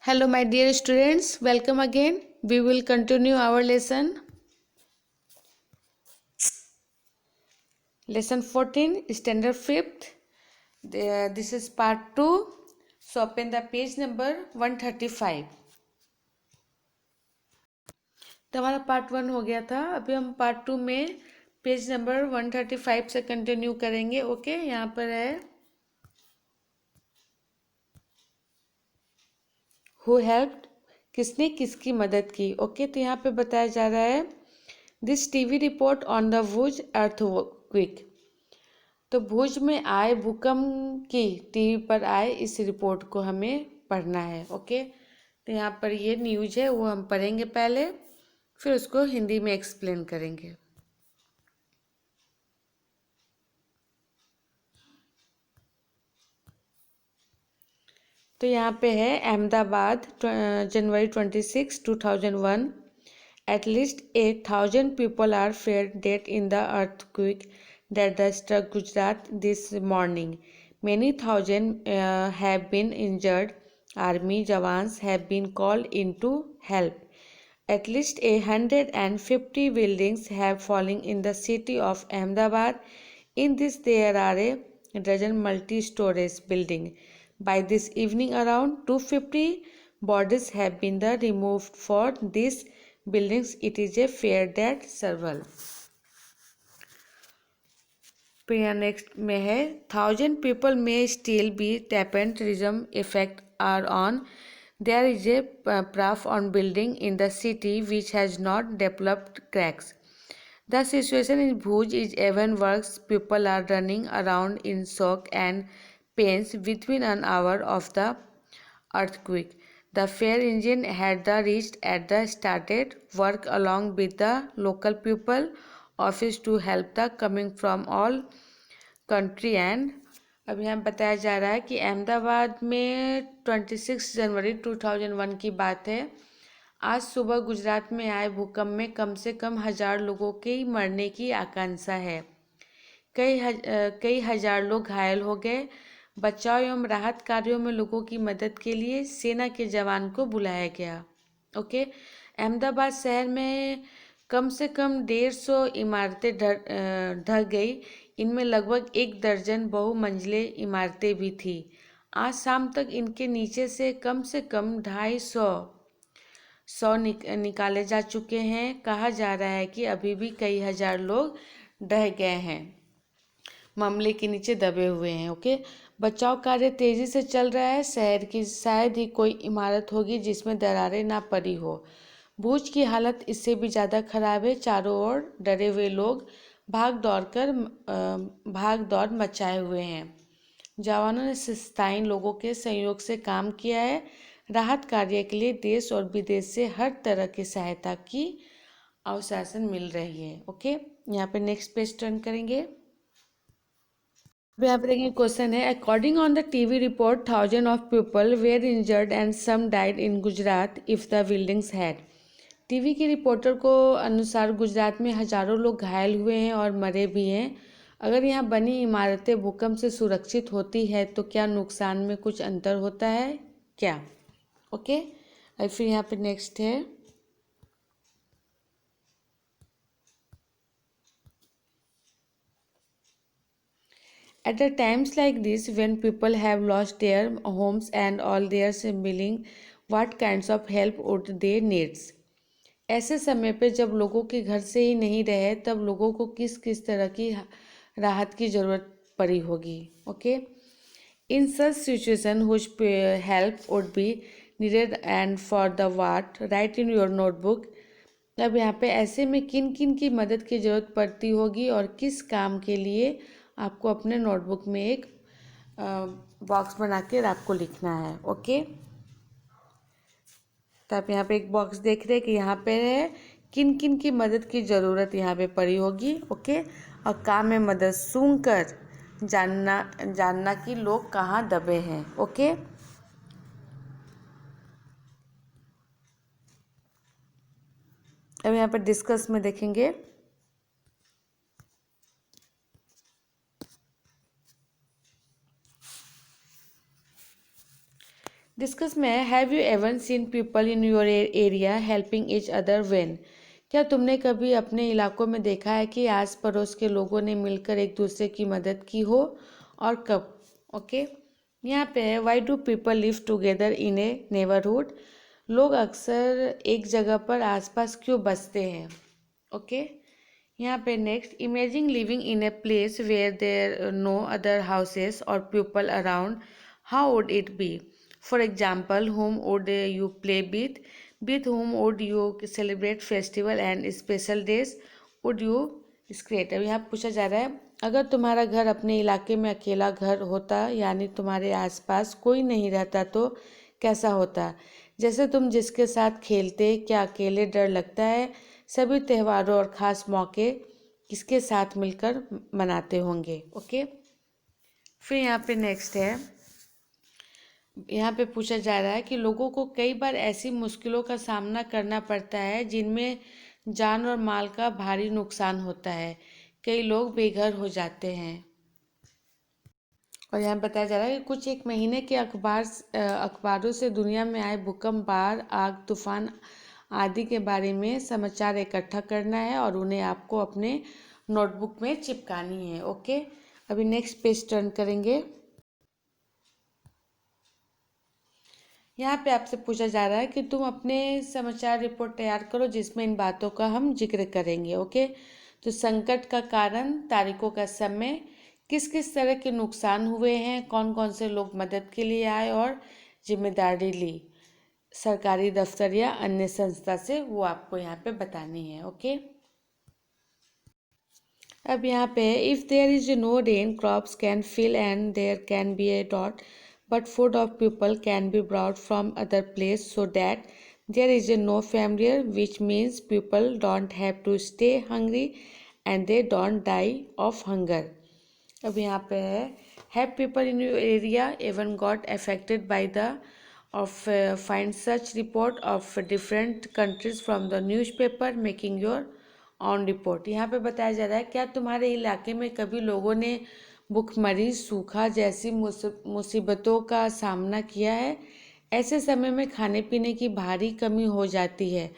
Hello, my dear students. Welcome again. We will continue our lesson. Lesson 14, Standard 5th. This is part 2. So open the page number 135. तो हमारा part 1 हो गया था. अभी हम part 2 में पेज नंबर 135 से कंटिन्यू करेंगे. ओके, यहाँ पर है हु हेल्प्ड, किसने किसकी मदद की. ओके, तो यहाँ पे बताया जा रहा है this TV report on the Bhuj earthquake. तो भुज में आए भूकंप की टीवी पर आए इस रिपोर्ट को हमें पढ़ना है. ओके, तो यहाँ पर ये न्यूज़ है वो हम पढ़ेंगे पहले, फिर उसको हिंदी में एक्सप्लेन करेंगे. तो यहाँ पे है अहमदाबाद जनवरी 26, 2001. At least 8,000 people are feared dead in the earthquake that struck Gujarat this morning. Many thousand have been injured. Army jawans have been called in to help. At least 150 buildings have fallen in the city of Ahmedabad. In this, there are a dozen multi-storage buildings. By this evening, around 250 bodies have been removed for these buildings. It is a fair that several. फिर next में है 1,000 people may still be terrorism effect are on. There is a proof on building in the city which has not developed cracks. The situation in Bhuj is even worse. People are running around in shock and pains within an hour of the earthquake. The fire engine had reached at the started work along with the local people office to help the coming from all country. And अभी हम बताया जा रहा है कि अहमदाबाद में 26 जनवरी 2001 की बात है. आज सुबह गुजरात में आए भूकंप में कम से कम 1,000 लोगों के मरने की आशंका है. कई हजार लोग घायल हो गए. बचाव एवं राहत कार्यों में लोगों की मदद के लिए सेना के जवान को बुलाया गया. ओके, अहमदाबाद शहर में कम से कम 150 इमारतें ढह गई. इनमें लगभग 1 दर्जन बहुमंजिले इमारतें भी थी. आज शाम तक इनके नीचे से कम 250 निकाले जा चुके हैं. कहा जा रहा है कि अभी भी कई हजार लोग ढह गए हैं, मामले के नीचे दबे हुए हैं. ओके, बचाव कार्य तेजी से चल रहा है. शहर की शायद ही कोई इमारत होगी जिसमें दरारें ना पड़ी हो. भुज की हालत इससे भी ज़्यादा खराब है. चारों ओर डरे हुए लोग भाग दौड़ मचाए हुए हैं. जवानों ने स्थानीय लोगों के सहयोग से काम किया है. राहत कार्य के लिए देश और विदेश से हर तरह की सहायता की आश्वासन मिल रही है. ओके, यहाँ पे नेक्स्ट पेज टर्न करेंगे. यहाँ पर देखिए क्वेश्चन है according on the TV report 1,000 of people were injured and some died in Gujarat if the buildings had. TV की रिपोर्टर को अनुसार गुजरात में हजारों लोग घायल हुए हैं और मरे भी हैं. अगर यहाँ बनी इमारतें भूकंप से सुरक्षित होती है तो क्या नुकसान में कुछ अंतर होता है क्या. ओके, और फिर यहाँ पे नेक्स्ट है at the times like this when people have lost their homes and all their sibling, what kinds of help would they needs. ऐसे समय पे जब लोगों के घर से ही नहीं रहे तब लोगों को किस किस तरह की राहत की ज़रूरत पड़ी होगी. Okay, in such situation which help would be needed and for the what right in your notebook. अब यहाँ पे ऐसे में किन किन की मदद की ज़रूरत पड़ती होगी और किस काम के लिए आपको अपने नोटबुक में एक बॉक्स बना के आपको लिखना है. ओके, तो आप यहाँ पे एक बॉक्स देख रहे हैं कि यहाँ पे है किन किन की मदद की ज़रूरत यहाँ पे पड़ी होगी. ओके, और काम में मदद सुनकर जानना कि लोग कहाँ दबे हैं. ओके, अब यहाँ पे डिस्कस में देखेंगे. डिस्कस में have you ever seen people in your area helping each other when? क्या तुमने कभी अपने इलाकों में देखा है कि आस पड़ोस के लोगों ने मिलकर एक दूसरे की मदद की हो, और कब? ओके, यहाँ पे है why do people live together in A neighbourhood? लोग अक्सर एक जगह पर आसपास क्यों बसते हैं? ओके, यहाँ पे next, imagine living in a place where there no other houses और people around, how would it be? For example, whom would you play with whom would you celebrate festival and special days, would you create? अब यहाँ पूछा जा रहा है, अगर तुम्हारा घर अपने इलाके में अकेला घर होता, यानी तुम्हारे आसपास कोई नहीं रहता, तो कैसा होता? जैसे तुम जिसके साथ खेलते, क्या अकेले डर लगता है? सभी त्योहारों और ख़ास मौके किसके साथ मिलकर मनाते होंगे? ओके, फिर यहाँ पे नेक्स्ट है, यहाँ पे पूछा जा रहा है कि लोगों को कई बार ऐसी मुश्किलों का सामना करना पड़ता है जिनमें जान और माल का भारी नुकसान होता है। कई लोग बेघर हो जाते हैं। और यहाँ बताया जा रहा है कि कुछ एक महीने के अखबारों से दुनिया में आए भूकंप, बाढ़, आग, तूफान आदि के बारे में समाचार इकट्ठा करना है और उन्हें आपको अपने नोटबुक में चिपकानी है। ओके, अभी नेक्स्ट पेज टर्न करेंगे। यहाँ पे आपसे पूछा जा रहा है कि तुम अपने समाचार रिपोर्ट तैयार करो जिसमें इन बातों का हम जिक्र करेंगे। ओके, तो संकट का कारण, तारीखों का समय, किस किस तरह के नुकसान हुए हैं, कौन कौन से लोग मदद के लिए आए और जिम्मेदारी ली सरकारी दफ्तर या अन्य संस्था से, वो आपको यहाँ पे बतानी है। ओके, अब यहाँ पे if there is no rain, crops can fail and there can be a डॉट, but food of people can be brought from other place so that there is no failure, which means people don't have to stay hungry and they don't die of hunger. अब यहाँ पे है, have people in your area even got affected by the of find such report of different countries from the newspaper making your own report? यहाँ पे बताया जा रहा है, क्या तुम्हारे इलाके में कभी लोगों ने भुखमरी, सूखा जैसी मुसीबतों का सामना किया है? ऐसे समय में खाने पीने की भारी कमी हो जाती है।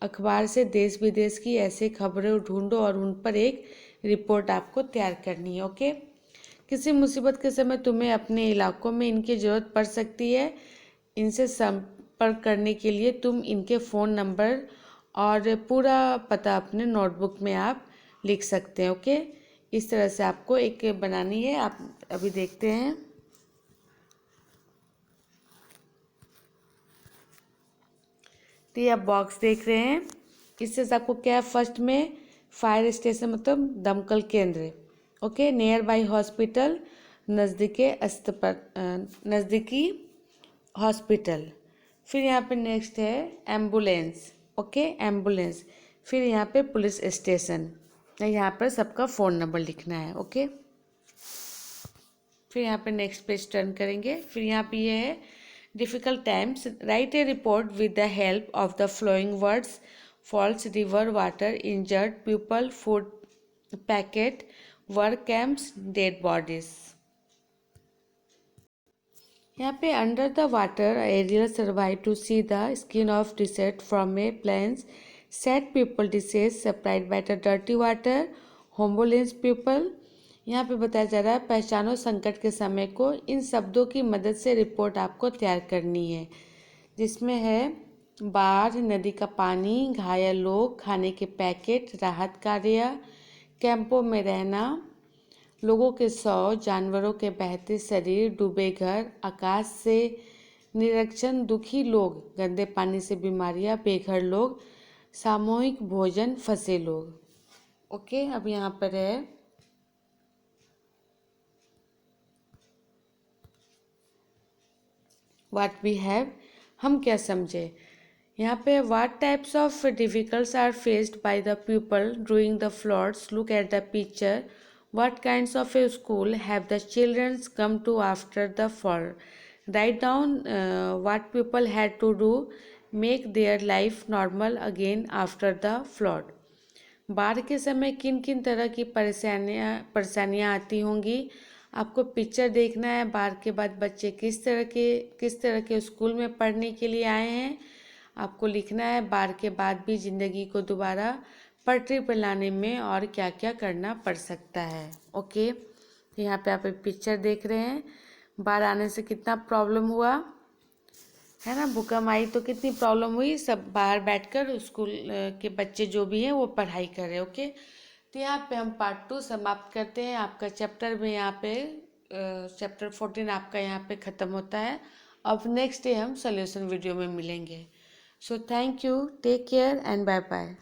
अखबार से देश विदेश की ऐसे खबरें ढूंढो और उन पर एक रिपोर्ट आपको तैयार करनी है। ओके, किसी मुसीबत के समय तुम्हें अपने इलाकों में इनकी ज़रूरत पड़ सकती है। इनसे संपर्क करने के लिए तुम इनके फ़ोन नंबर और पूरा पता अपने नोटबुक में आप लिख सकते हैं। ओके, इस तरह से आपको एक बनानी है। आप अभी देखते हैं, तो ये आप बॉक्स देख रहे हैं, इससे आपको क्या है, फर्स्ट में फायर स्टेशन मतलब दमकल केंद्र, ओके, नियर बाई हॉस्पिटल, नज़दीकी हॉस्पिटल। फिर यहाँ पे नेक्स्ट है एम्बुलेंस, ओके, एम्बुलेंस। फिर यहाँ पे पुलिस स्टेशन, यहाँ पर सबका फ़ोन नंबर लिखना है। ओके, फिर यहाँ पे नेक्स्ट पेज टर्न करेंगे। फिर यहाँ पे ये है difficult times, write a report with the help of the flowing words, falls, river, water, injured people, food packet, work camps, dead bodies. यहाँ पे under the water aerial survive to see the skin of disaster from a planes, sad people diseases supplied by the dirty water, homeless people. यहाँ पे बताया जा रहा है पहचानो संकट के समय को। इन शब्दों की मदद से रिपोर्ट आपको तैयार करनी है, जिसमें है बाढ़, नदी का पानी, घायल लोग, खाने के पैकेट, राहत कार्य, कैंपों में रहना, लोगों के शव, जानवरों के बहते शरीर, डूबे घर, आकाश से निरीक्षण, दुखी लोग, गंदे पानी से बीमारियां, बेघर लोग, सामूहिक भोजन, फंसे लोग। ओके, अब यहाँ पर है व्हाट वी हैव, हम क्या समझे। यहाँ पे what types of difficults are faced by the people during the floods, look at the picture, what kinds of a school have the childrens come to after the flood, write down what people had to do make their life normal again after the flood. बाढ़ के समय किन किन तरह की परेशानियाँ आती होंगी, आपको पिक्चर देखना है बाढ़ के बाद बच्चे किस तरह के स्कूल में पढ़ने के लिए आए हैं। आपको लिखना है बाढ़ के बाद भी ज़िंदगी को दोबारा पटरी पर लाने में और क्या क्या करना पड़ सकता है। ओके, यहाँ पे आप एक पिक्चर देख रहे हैं, बाढ़ आने से कितना प्रॉब्लम हुआ है ना, भूकंप आई तो कितनी प्रॉब्लम हुई। सब बाहर बैठकर स्कूल के बच्चे जो भी हैं वो पढ़ाई कर रहे हैं। ओके, तो यहाँ पे हम पार्ट 2 समाप्त करते हैं। आपका चैप्टर में यहाँ पे चैप्टर 14 आपका यहाँ पे ख़त्म होता है। अब नेक्स्ट डे हम सोल्यूशन वीडियो में मिलेंगे। So thank you, take care and bye bye.